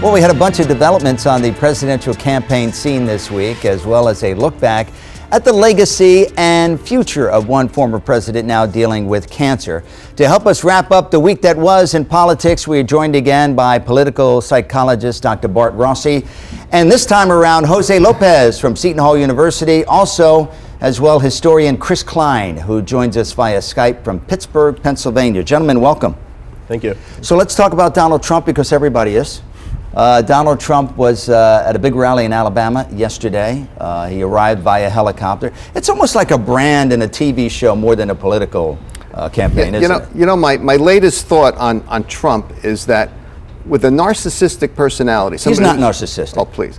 Well, we had a bunch of developments on the presidential campaign scene this week, as well as a look back at the legacy and future of one former president now dealing with cancer. To help us wrap up the week that was in politics, we are joined again by political psychologist Dr. Bart Rossi, and this time around Jose Lopez from Seton Hall University, also as well historian Chris Klein, who joins us via Skype from Pittsburgh, Pennsylvania. Gentlemen, welcome. Thank you. So let's talk about Donald Trump, because everybody is. Donald Trump was at a big rally in Alabama yesterday. He arrived via helicopter. It's almost like a brand in a TV show more than a political campaign, isn't it? You know, my latest thought on Trump is that with a narcissistic personality. He's not narcissistic. Oh, please.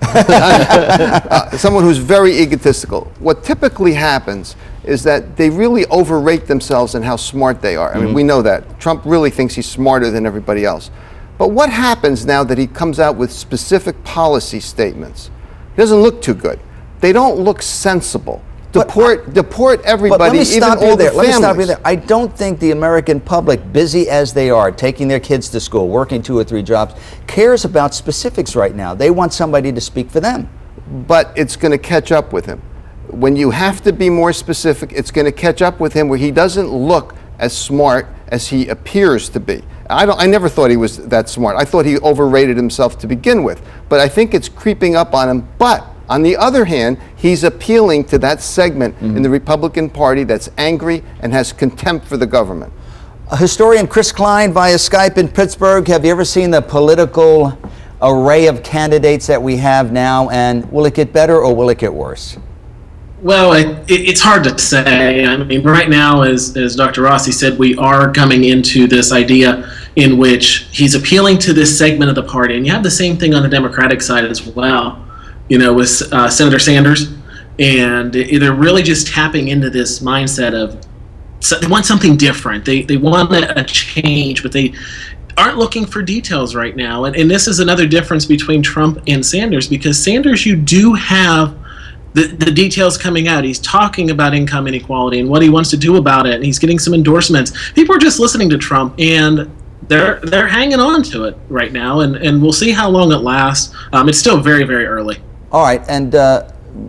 Someone who's very egotistical. What typically happens is that they really overrate themselves and how smart they are. I mean, we know that. Trump really thinks he's smarter than everybody else. But what happens now that he comes out with specific policy statements? He doesn't look too good. They don't look sensible. Deport everybody, even all the families. Let me stop you there. I don't think the American public, busy as they are, taking their kids to school, working 2 or 3 jobs, cares about specifics right now. They want somebody to speak for them. But it's going to catch up with him. When you have to be more specific, it's going to catch up with him where he doesn't look as smart as he appears to be. I never thought he was that smart. I thought he overrated himself to begin with. But I think it's creeping up on him. But on the other hand, he's appealing to that segment in the Republican Party that's angry and has contempt for the government. Historian Chris Klein via Skype in Pittsburgh. Have you ever seen the political array of candidates that we have now? And will it get better or will it get worse? Well, it's hard to say. I mean, right now, as Dr. Rossi said, we are coming into this idea in which he's appealing to this segment of the party. And you have the same thing on the Democratic side as well, you know, with Senator Sanders. And they're really just tapping into this mindset of they want something different. They want a change, but they aren't looking for details right now. And this is another difference between Trump and Sanders, because Sanders, you do have the details coming out. He's talking about income inequality and what he wants to do about it, and he's getting some endorsements. People are just listening to Trump, and they're hanging on to it right now, and we'll see how long it lasts. It's still very, very early. All right, and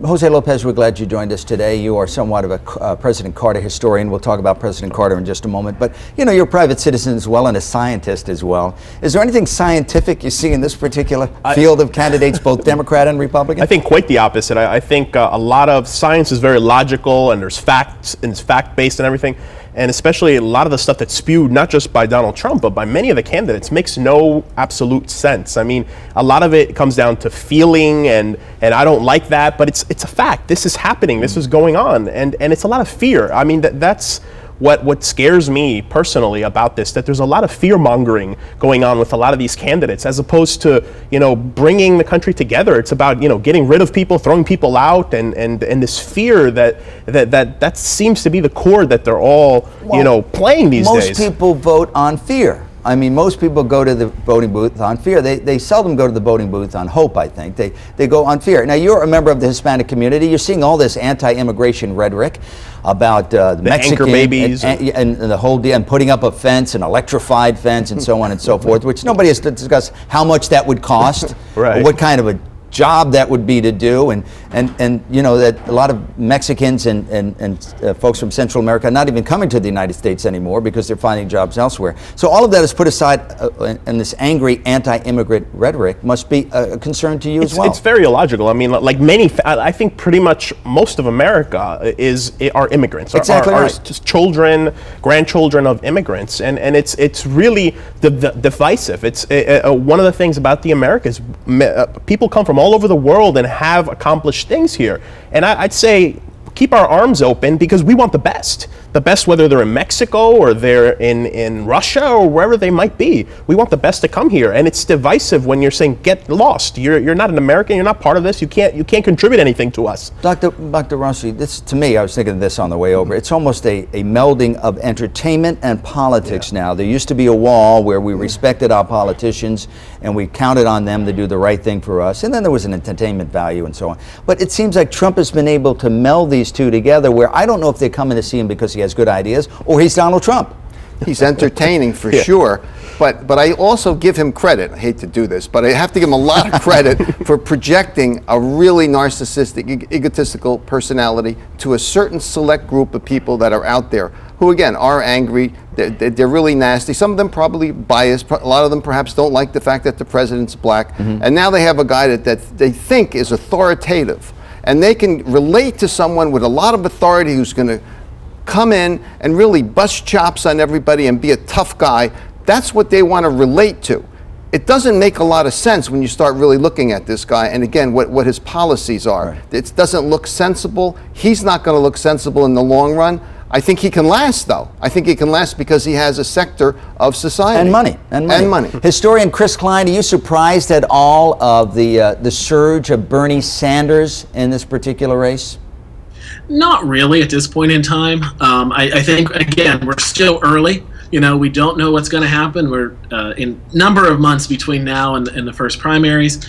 Jose Lopez, we're glad you joined us today. You are somewhat of a President Carter historian. We'll talk about President Carter in just a moment. But, you know, you're a private citizen as well and a scientist as well. Is there anything scientific you see in this particular field of candidates, both Democrat and Republican? I think quite the opposite. I think a lot of science is very logical, and there's facts, and it's fact-based and everything. And especially a lot of the stuff that's spewed, not just by Donald Trump, but by many of the candidates, makes no absolute sense. I mean, a lot of it comes down to feeling, and I don't like that, but it's a fact. This is happening. This is going on, and it's a lot of fear. I mean, that's what scares me personally about this, that there's a lot of fear-mongering going on with a lot of these candidates, as opposed to, you know, bringing the country together. It's about, you know, getting rid of people, throwing people out, and this fear that seems to be the core that they're all, you know, playing these days. Most people vote on fear. I mean, most people go to the voting booth on fear. They seldom go to the voting booth on hope, I think. They go on fear. Now, you're a member of the Hispanic community. You're seeing all this anti-immigration rhetoric about the Mexican anchor babies and the whole deal, and putting up a fence, an electrified fence, and so on and so forth, which nobody has to discuss how much that would cost, right, or what kind of a job that would be to do, and you know that a lot of Mexicans and folks from Central America are not even coming to the United States anymore because they're finding jobs elsewhere. So all of that is put aside, and this angry anti-immigrant rhetoric must be a concern to you as well. It's very illogical. I mean, like I think pretty much most of America are immigrants. Exactly are right. Just children, grandchildren of immigrants, and it's really divisive. It's one of the things about the Americas. People come from all over the world and have accomplished things here. And I'd say keep our arms open, because we want the best, whether they're in Mexico or they're in Russia or wherever they might be. We want the best to come here, and it's divisive when you're saying get lost. You're not an American. You're not part of this. You can't contribute anything to us. Dr. Rossi, this, to me, I was thinking of this on the way over. It's almost a melding of entertainment and politics now. There used to be a wall where we respected our politicians and we counted on them to do the right thing for us, and then there was an entertainment value and so on. But it seems like Trump has been able to meld these two together, where I don't know if they're coming to see him because he has good ideas or he's Donald Trump. He's entertaining for sure. But I also give him credit. I hate to do this, but I have to give him a lot of credit for projecting a really narcissistic, egotistical personality to a certain select group of people that are out there who, again, are angry. They're really nasty. Some of them probably biased. A lot of them perhaps don't like the fact that the president's black. And now they have a guy that they think is authoritative. And they can relate to someone with a lot of authority who's going to come in and really bust chops on everybody and be a tough guy. That's what they want to relate to. It doesn't make a lot of sense when you start really looking at this guy and, again, what his policies are. Right. It doesn't look sensible. He's not going to look sensible in the long run. I think he can last, though. I think he can last because he has a sector of society. And money. And money. Historian Chris Klein, are you surprised at all of the surge of Bernie Sanders in this particular race? Not really at this point in time. I think, again, we're still early. You know, we don't know what's going to happen. We're in number of months between now and the first primaries.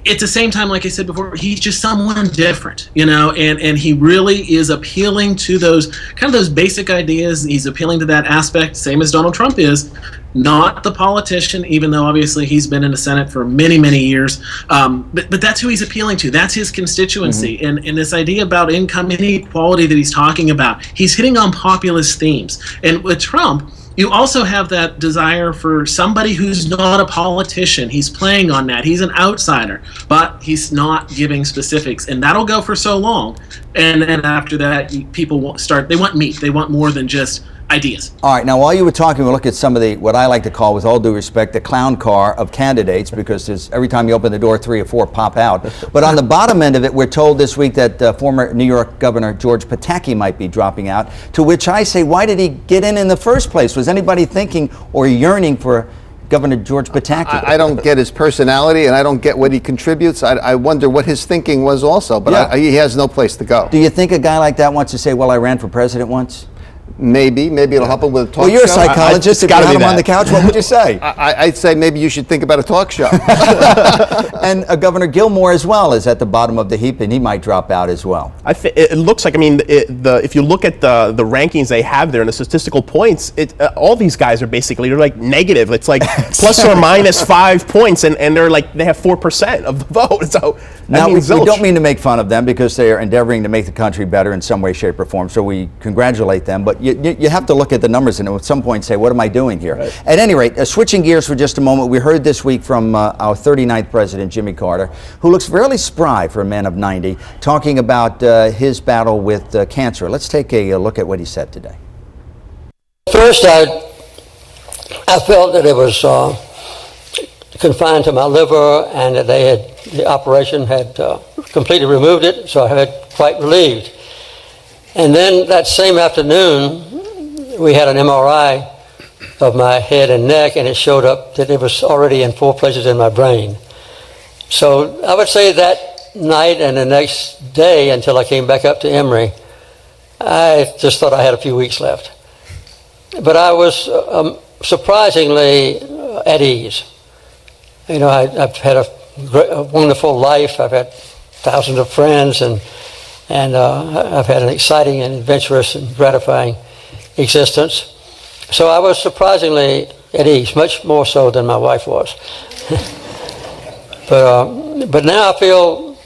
At the same time, like I said before, he's just someone different, you know, and he really is appealing to those kind of those basic ideas. He's appealing to that aspect, same as Donald Trump is, not the politician, even though obviously he's been in the Senate for many, many years. But that's who he's appealing to. That's his constituency. And this idea about income inequality that he's talking about, he's hitting on populist themes. And with Trump, you also have that desire for somebody who's not a politician. He's playing on that. He's an outsider, but he's not giving specifics. And that'll go for so long. And then after that, people will start, they want meat. They want more than just ideas. All right, now while you were talking, we'll look at some of the, what I like to call, with all due respect, the clown car of candidates, because there's, every time you open the door, 3 or 4 pop out. But on the bottom end of it, we're told this week that former New York Governor George Pataki might be dropping out, to which I say, why did he get in the first place? Was anybody thinking or yearning for Governor George Pataki? I don't get his personality, and I don't get what he contributes. I wonder what his thinking was also, but he has no place to go. Do you think a guy like that wants to say, well, I ran for president once? Maybe it'll help him with a talk show. Well, you're a psychologist. If you had him on the couch, what would you say? I'd say maybe you should think about a talk show. And Governor Gilmore as well is at the bottom of the heap, and he might drop out as well. It looks like, I mean, if you look at the rankings they have there and the statistical points, all these guys are basically, they're like negative. It's like plus or minus 5 points, and they're like, they have 4% of the vote. So now we don't mean to make fun of them, because they are endeavoring to make the country better in some way, shape, or form. So we congratulate them. But you have to look at the numbers and at some point say, what am I doing here? Right. At any rate, switching gears for just a moment, we heard this week from our 39th president, Jimmy Carter, who looks fairly spry for a man of 90, talking about his battle with cancer. Let's take a look at what he said today. First, I felt that it was confined to my liver, and that the operation had completely removed it, so I had quite relieved. And then that same afternoon, we had an MRI of my head and neck, and it showed up that it was already in 4 places in my brain. So I would say that night and the next day, until I came back up to Emory, I just thought I had a few weeks left. But I was surprisingly at ease. You know, I've had a wonderful life. I've had thousands of friends, and I've had an exciting and adventurous and gratifying existence. So I was surprisingly at ease, much more so than my wife was. But now I feel,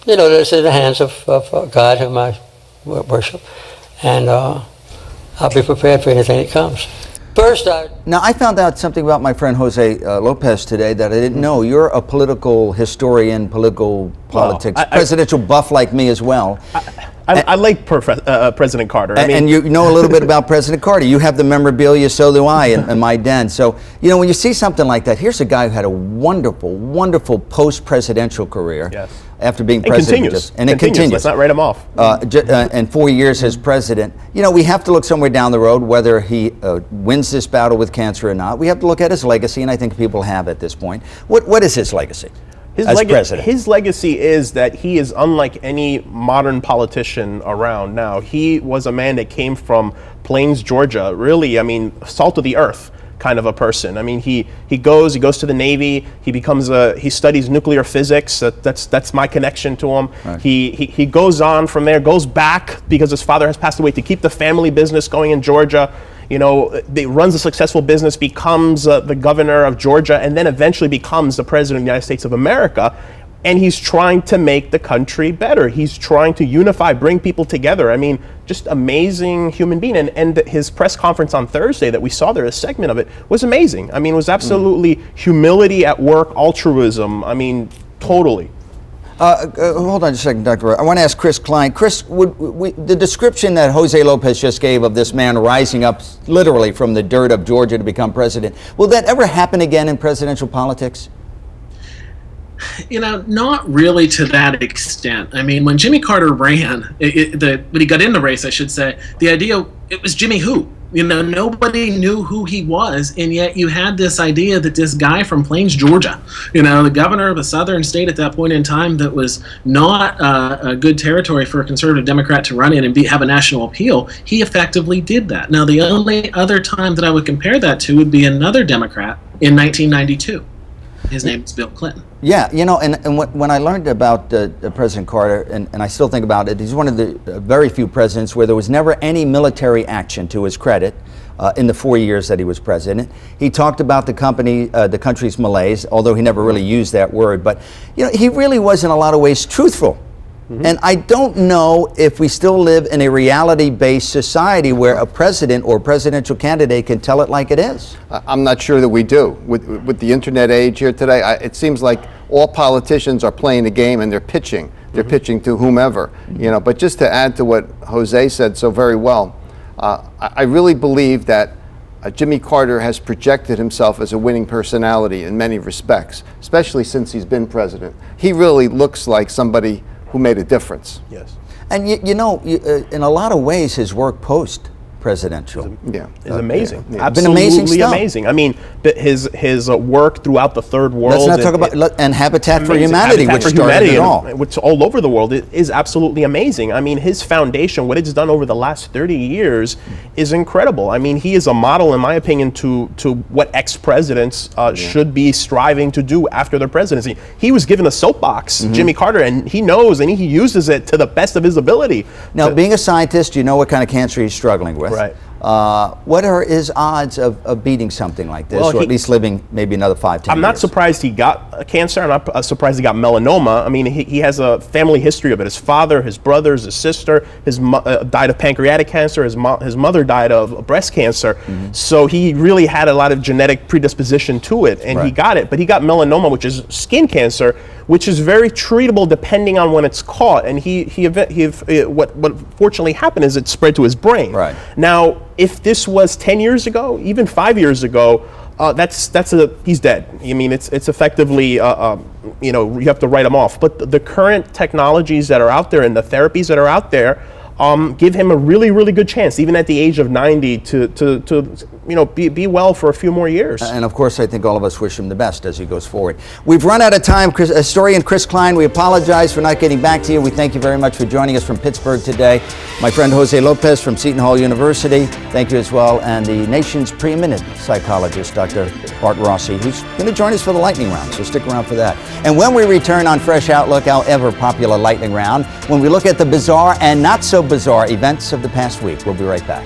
you know, that it's in the hands of God, whom I worship, and I'll be prepared for anything that comes. Now, I found out something about my friend Jose Lopez today that I didn't know. You're a political historian, politics, presidential buff like me as well. I like President Carter. And you know a little bit about President Carter. You have the memorabilia, so do I, in my den. So, you know, when you see something like that, here's a guy who had a wonderful, wonderful post-presidential career. Yes. After being president. And it continues. Let's not write him off. And 4 years as president. You know, we have to look somewhere down the road, whether he wins this battle with cancer or not. We have to look at his legacy, and I think people have at this point. What is his legacy? His legacy is that he is unlike any modern politician around now. He was a man that came from Plains, Georgia, really, I mean, salt of the earth kind of a person. I mean, he goes to the Navy, he studies nuclear physics, that's my connection to him. Right. He goes on from there, goes back because his father has passed away to keep the family business going in Georgia. you know, runs a successful business, becomes the governor of Georgia, and then eventually becomes the president of the United States of America. And he's trying to make the country better. He's trying to unify, bring people together. I mean, just amazing human being. And his press conference on Thursday that we saw there, a segment of it, was amazing. I mean, it was absolutely humility at work, altruism. I mean, totally. Hold on just a second, Dr. I want to ask Chris Klein. Chris, the description that Jose Lopez just gave of this man rising up literally from the dirt of Georgia to become president, will that ever happen again in presidential politics? You know, not really to that extent. I mean, when Jimmy Carter ran, when he got in the race, I should say, the idea, it was Jimmy who? You know, nobody knew who he was, and yet you had this idea that this guy from Plains, Georgia, you know, the governor of a southern state at that point in time that was not a good territory for a conservative Democrat to run in and have a national appeal, he effectively did that. Now, the only other time that I would compare that to would be another Democrat in 1992. His name is Bill Clinton. Yeah, you know, and when I learned about President Carter, and I still think about it, he's one of the very few presidents where there was never any military action to his credit in the 4 years that he was president. He talked about the country's malaise, although he never really used that word. But, you know, he really was in a lot of ways truthful. Mm-hmm. And I don't know if we still live in a reality-based society where a president or presidential candidate can tell it like it is. I'm not sure that we do. With the internet age here today, it seems like all politicians are playing a game and they're pitching. They're pitching to whomever, you know. But just to add to what Jose said so very well, I really believe that Jimmy Carter has projected himself as a winning personality in many respects, especially since he's been president. He really looks like somebody who made a difference. Yes. And you know, in a lot of ways, his work post-presidential is amazing. Yeah. Absolutely amazing stuff. amazing. I mean, his work throughout the third world. Let's not talk about and Habitat for amazing. Humanity, Habitat which for started Humanity it all. which all over the world is absolutely amazing. I mean, his foundation, what it's done over the last 30 years, is incredible. I mean, he is a model, in my opinion, to what ex-presidents should be striving to do after their presidency. He was given a soapbox, Jimmy Carter, and he knows and he uses it to the best of his ability. Now, being a scientist, you know what kind of cancer he's struggling with. Right. What are his odds of beating something like this, Well, or at least living maybe another 5-10 years? I'm not surprised he got cancer. I'm not surprised he got melanoma. I mean, he has a family history of it. His father, his brothers, his sister, died of pancreatic cancer. His mother died of breast cancer. So he really had a lot of genetic predisposition to it, and he got it. But he got melanoma, which is skin cancer, which is very treatable depending on when it's caught. And what fortunately happened is it spread to his brain. Right. Now, if this was 10 years ago, even 5 years ago, he's dead. I mean, it's effectively, you know, you have to write him off. But the current technologies that are out there and the therapies that are out there give him a really, really good chance, even at the age of 90, to you know, be well for a few more years. And of course, I think all of us wish him the best as he goes forward. We've run out of time. Historian Chris Klein, we apologize for not getting back to you. We thank you very much for joining us from Pittsburgh today. My friend Jose Lopez from Seton Hall University, thank you as well. And the nation's preeminent psychologist, Dr. Art Rossi, who's going to join us for the lightning round, so stick around for that. And when we return on Fresh Outlook, our ever popular lightning round, when we look at the bizarre and not so bizarre events of the past week, we'll be right back.